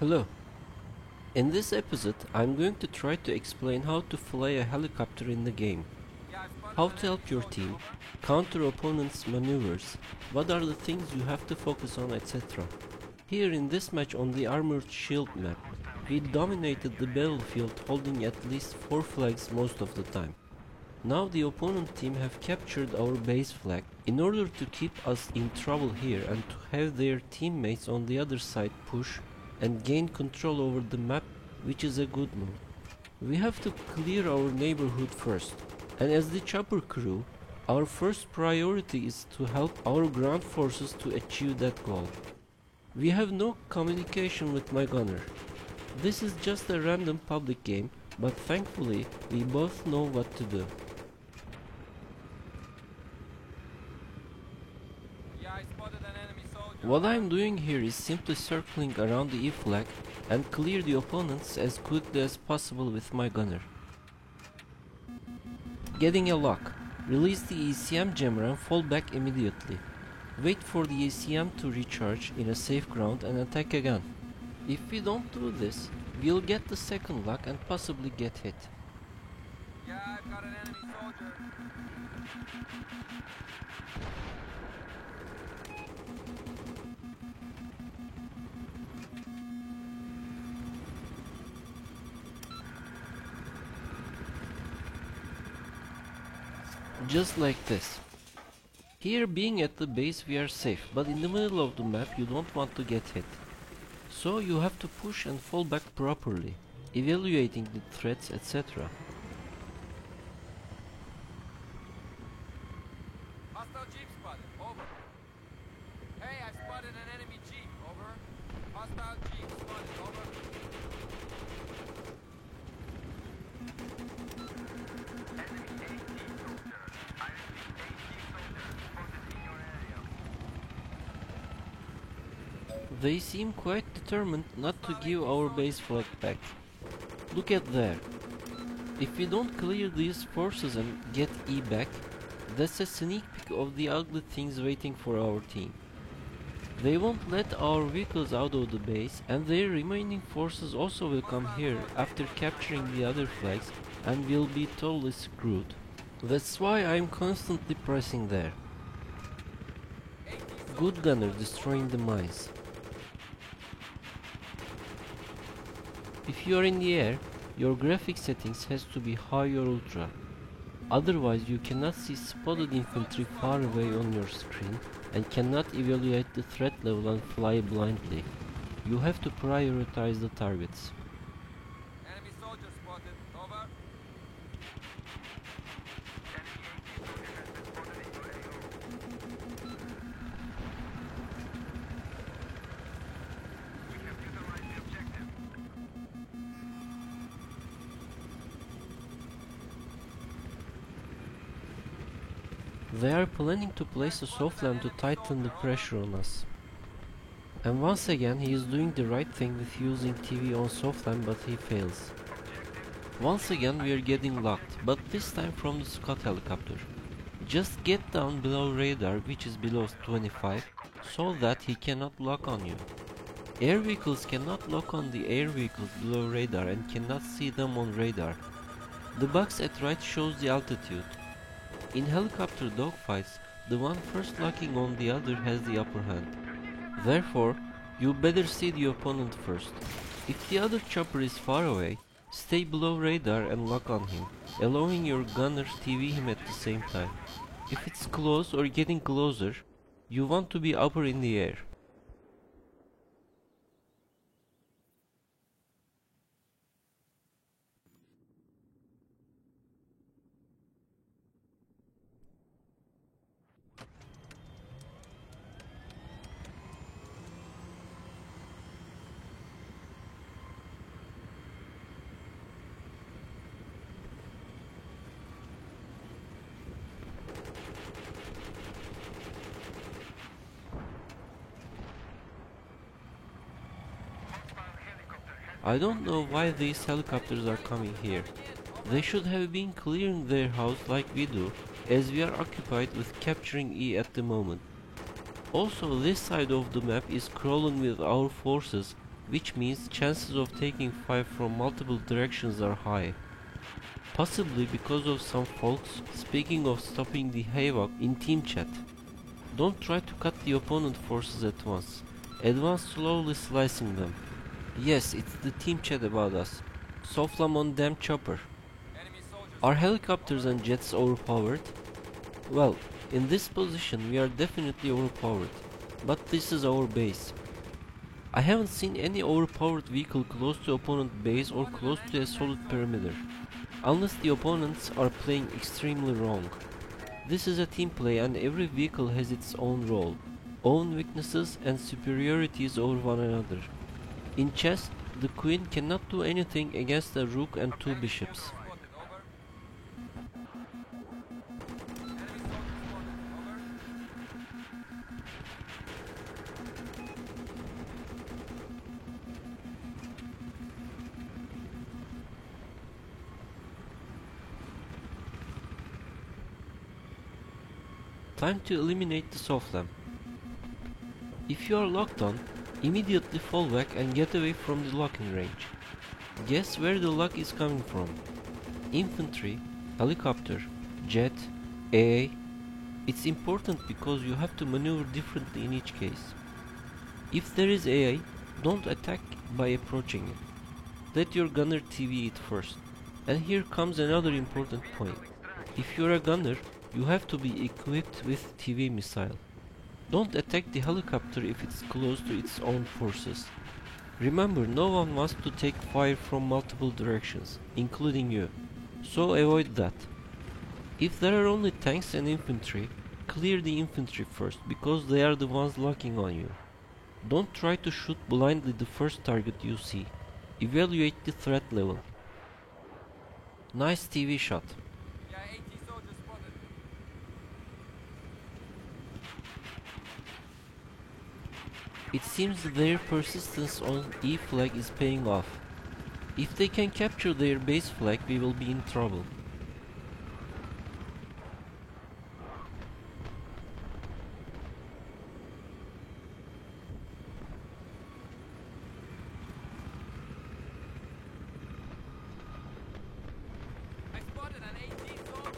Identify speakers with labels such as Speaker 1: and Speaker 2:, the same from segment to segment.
Speaker 1: Hello. In this episode, I'm going to try to explain how to fly a helicopter in the game, how to help your team, counter opponents' maneuvers, what are the things you have to focus on, etc. Here in this match on the Armored Shield map, we dominated the battlefield holding at least 4 flags most of the time. Now the opponent team have captured our base flag in order to keep us in trouble here and to have their teammates on the other side push and gain control over the map, which is a good move. We have to clear our neighborhood first, and as the chopper crew, our first priority is to help our ground forces to achieve that goal. We have no communication with my gunner. This is just a random public game, but thankfully we both know what to do. What I am doing here is simply circling around the E flag and clear the opponents as quickly as possible with my gunner. Getting a lock. Release the ECM jammer and fall back immediately. Wait for the ECM to recharge in a safe ground and attack again. If we don't do this, we'll get the second lock and possibly get hit.
Speaker 2: Yeah, I've got an enemy soldier.
Speaker 1: Just like this. Here being at the base we are safe, but in the middle of the map you don't want to get hit. So you have to push and fall back properly, evaluating the threats, etc.
Speaker 2: Hostile jeep spotted. Over. Hey, I've spotted an enemy jeep. Over. Hostile jeep spotted. Over.
Speaker 1: They seem quite determined not to give our base flag back. Look at there. If we don't clear these forces and get E back, that's a sneak peek of the ugly things waiting for our team. They won't let our vehicles out of the base, and their remaining forces also will come here after capturing the other flags and will be totally screwed. That's why I'm constantly pressing there. Good gunner destroying the mines. If you are in the air, your graphic settings has to be high or ultra. Otherwise you cannot see spotted infantry far away on your screen and cannot evaluate the threat level and fly blindly. You have to prioritize the targets.
Speaker 2: Enemy soldier spotted. Over.
Speaker 1: They are planning to place a soft land to tighten the pressure on us. And once again he is doing the right thing with using TV on soft land, but he fails. Once again we are getting locked, but this time from the Scott helicopter. Just get down below radar, which is below 25, so that he cannot lock on you. Air vehicles cannot lock on the air vehicles below radar and cannot see them on radar. The box at right shows the altitude. In helicopter dogfights, the one first locking on the other has the upper hand. Therefore, you better see the opponent first. If the other chopper is far away, stay below radar and lock on him, allowing your gunner TV him at the same time. If it's close or getting closer, you want to be upper in the air. I don't know why these helicopters are coming here. They should have been clearing their house like we do, as we are occupied with capturing E at the moment. Also, this side of the map is crawling with our forces, which means chances of taking fire from multiple directions are high. Possibly because of some folks speaking of stopping the havoc in team chat. Don't try to cut the opponent forces at once. Advance slowly slicing them. Yes, it's the team chat about us. Soflam on damn chopper.
Speaker 2: Enemy soldiers.
Speaker 1: Are helicopters and jets overpowered? Well, in this position we are definitely overpowered, but this is our base. I haven't seen any overpowered vehicle close to opponent base or close to a solid perimeter, unless the opponents are playing extremely wrong. This is a team play and every vehicle has its own role, own weaknesses and superiorities over one another. In chess, the queen cannot do anything against a rook and two bishops.
Speaker 2: Spotted. Over. Enemy soldiers spotted. Over.
Speaker 1: Time to eliminate the Soflam. If you are locked on, immediately fall back and get away from the locking range. Guess where the lock is coming from. Infantry, helicopter, jet, AA. It's important because you have to maneuver differently in each case. If there is AA, don't attack by approaching it. Let your gunner TV it first. And here comes another important point. If you're a gunner, you have to be equipped with TV missile. Don't attack the helicopter if it's close to its own forces. Remember, no one wants to take fire from multiple directions, including you, so avoid that. If there are only tanks and infantry, clear the infantry first, because they are the ones locking on you. Don't try to shoot blindly the first target you see. Evaluate the threat level. Nice TV shot.
Speaker 2: Yeah, 80 soldiers spotted.
Speaker 1: It seems their persistence on E flag is paying off. If they can capture their base flag, we will be in trouble.
Speaker 2: I spotted an 18 soldier.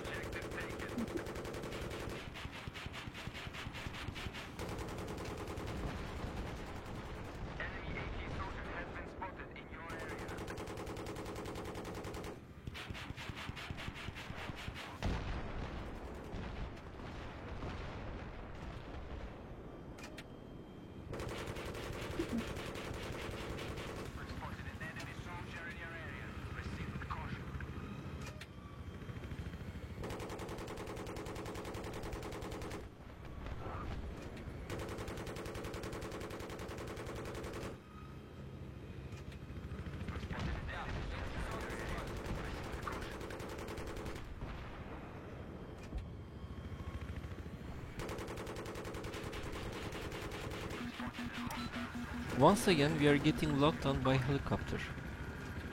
Speaker 1: Once again we are getting locked on by helicopter.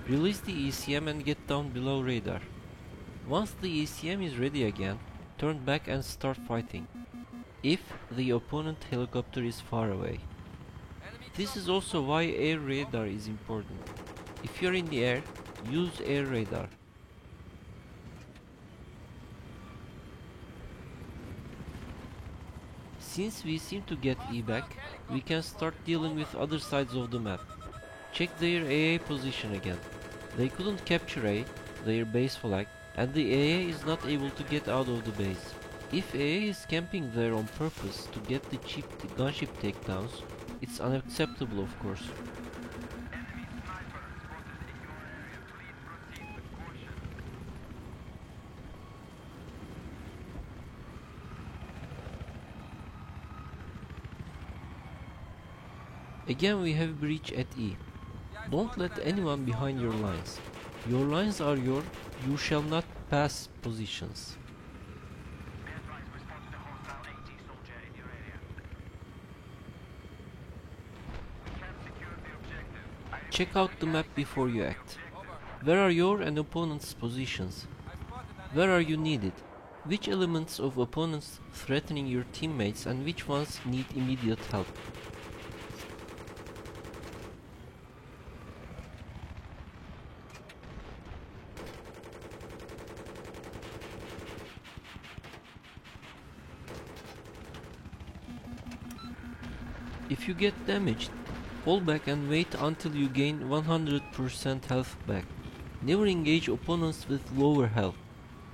Speaker 1: Release the ECM and get down below radar. Once the ECM is ready again, turn back and start fighting. If the opponent helicopter is far away. This is also why air radar is important. If you're in the air, use air radar. Since we seem to get E back, we can start dealing with other sides of the map. Check their AA position again. They couldn't capture A, their base flag, and the AA is not able to get out of the base. If AA is camping there on purpose to get the cheap gunship takedowns, it's unacceptable, of course. Again we have breach at E. Don't let anyone behind your lines. Your lines are your you shall not pass positions. Check out the map before you act. Where are your and opponent's positions? Where are you needed? Which elements of opponents threatening your teammates and which ones need immediate help? If you get damaged, fall back and wait until you gain 100% health back. Never engage opponents with lower health,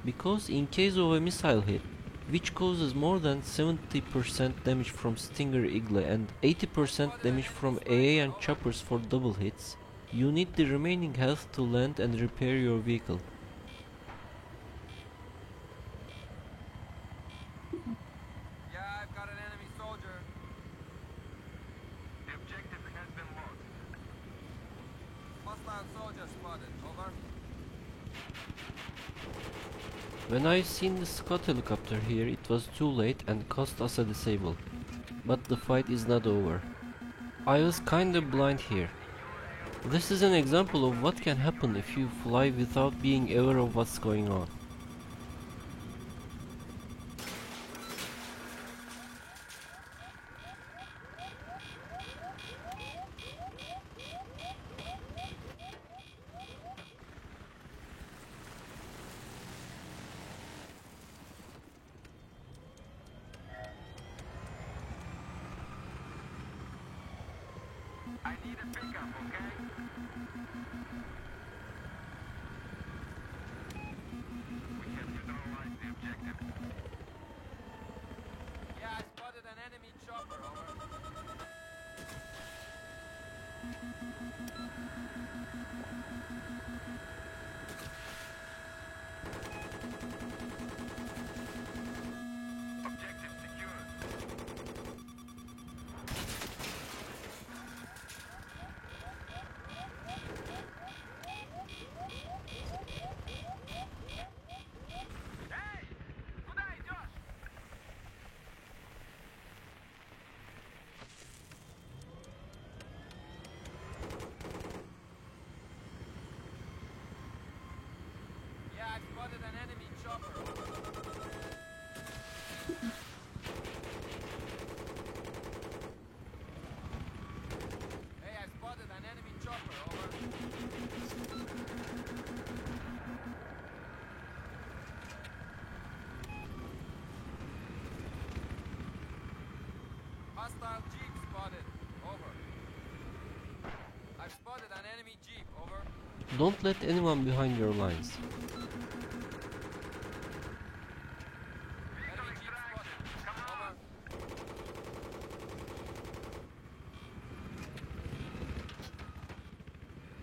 Speaker 1: because in case of a missile hit, which causes more than 70% damage from Stinger Eagle and 80% damage from AA and choppers for double hits, you need the remaining health to land and repair your vehicle.
Speaker 2: Yeah, I've got an enemy soldier.
Speaker 3: The objective has been lost.
Speaker 2: Hostile soldier spotted. Over.
Speaker 1: When I seen the Scott helicopter here, it was too late and cost us a disable. But the fight is not over. I was kinda blind here. This is an example of what can happen if you fly without being aware of what's going on.
Speaker 3: I need a pickup, okay? We have neutralized the objective.
Speaker 2: Yeah, I spotted an enemy chopper. Over.
Speaker 3: Objective secured. Эй! Куда идешь?
Speaker 2: Yeah, I spotted an enemy chopper. Hey, I spotted an enemy chopper. Over. Hostile jeep spotted. Over. I've spotted an enemy jeep. Over.
Speaker 1: Don't let anyone behind your lines.
Speaker 2: Enemy jeep spotted. Over.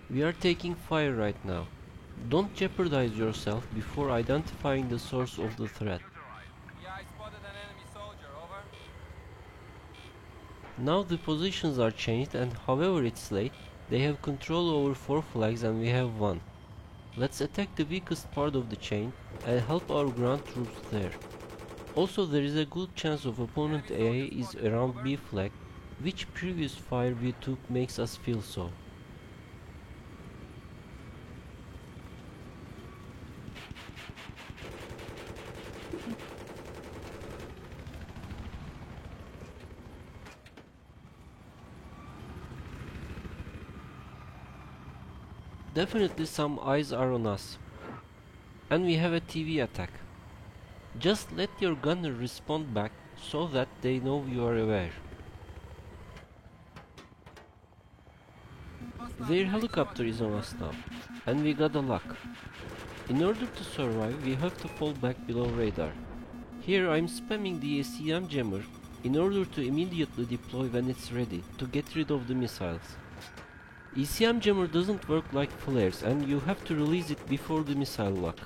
Speaker 1: We are taking fire right now. Don't jeopardize yourself before identifying the source of the threat.
Speaker 2: Yeah, I spotted an enemy soldier. Over.
Speaker 1: Now the positions are changed and however it's late, they have control over 4 flags and we have 1. Let's attack the weakest part of the chain and help our ground troops there. Also there is a good chance of opponent AA is around B flag, which previous fire we took makes us feel so. Definitely some eyes are on us. And we have a TV attack. Just let your gunner respond back so that they know you are aware. Their helicopter is on us now, and we got a lock. In order to survive, we have to fall back below radar. Here I'm spamming the ECM jammer in order to immediately deploy when it's ready to get rid of the missiles. ECM jammer doesn't work like flares and you have to release it before the missile lock.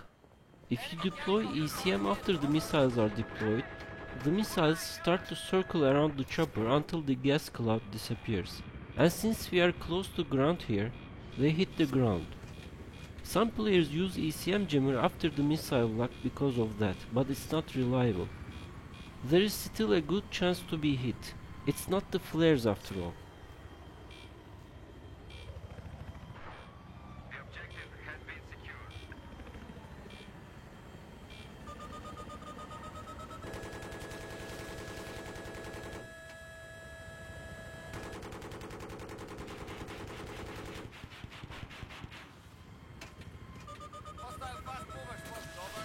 Speaker 1: If you deploy ECM after the missiles are deployed, the missiles start to circle around the chopper until the gas cloud disappears. And since we are close to ground here, they hit the ground. Some players use ECM jammer after the missile lock because of that, but it's not reliable. There is still a good chance to be hit. It's not the flares after all.
Speaker 3: The objective has been secured.
Speaker 2: Hostile fast mover spotted. Over.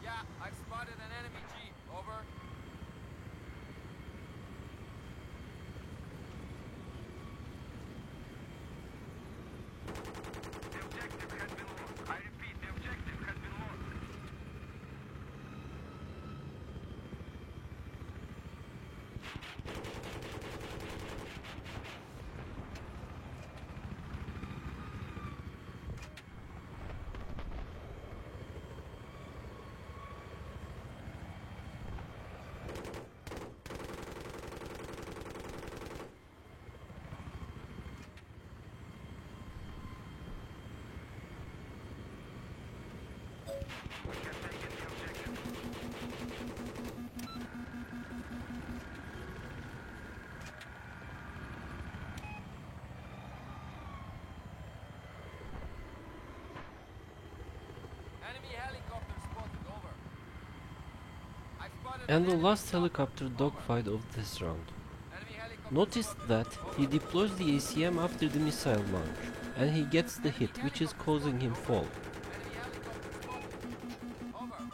Speaker 2: Yeah, I've spotted an enemy jeep. Over.
Speaker 3: The objective has been lost. I repeat, the objective has been lost. We have taken the objective.
Speaker 2: Enemy helicopter spotted. Over. I've spotted
Speaker 1: And
Speaker 2: an
Speaker 1: the
Speaker 2: enemy
Speaker 1: last
Speaker 2: chopper.
Speaker 1: helicopter dogfight of this round.
Speaker 2: Enemy helicopter
Speaker 1: Notice
Speaker 2: spotted.
Speaker 1: that he
Speaker 2: Over.
Speaker 1: deploys the ACM after the missile launch, and he gets the hit, which is causing him fall.
Speaker 2: Enemy helicopter spotted. Over.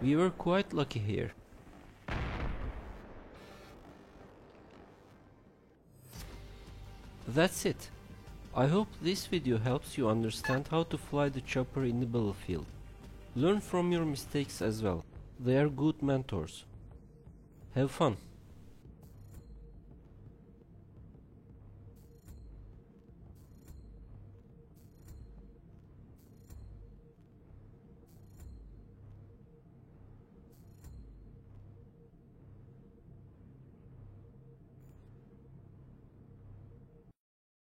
Speaker 1: We were quite lucky here. That's it. I hope this video helps you understand how to fly the chopper in the battlefield. Learn from your mistakes as well. They are good mentors. Have fun.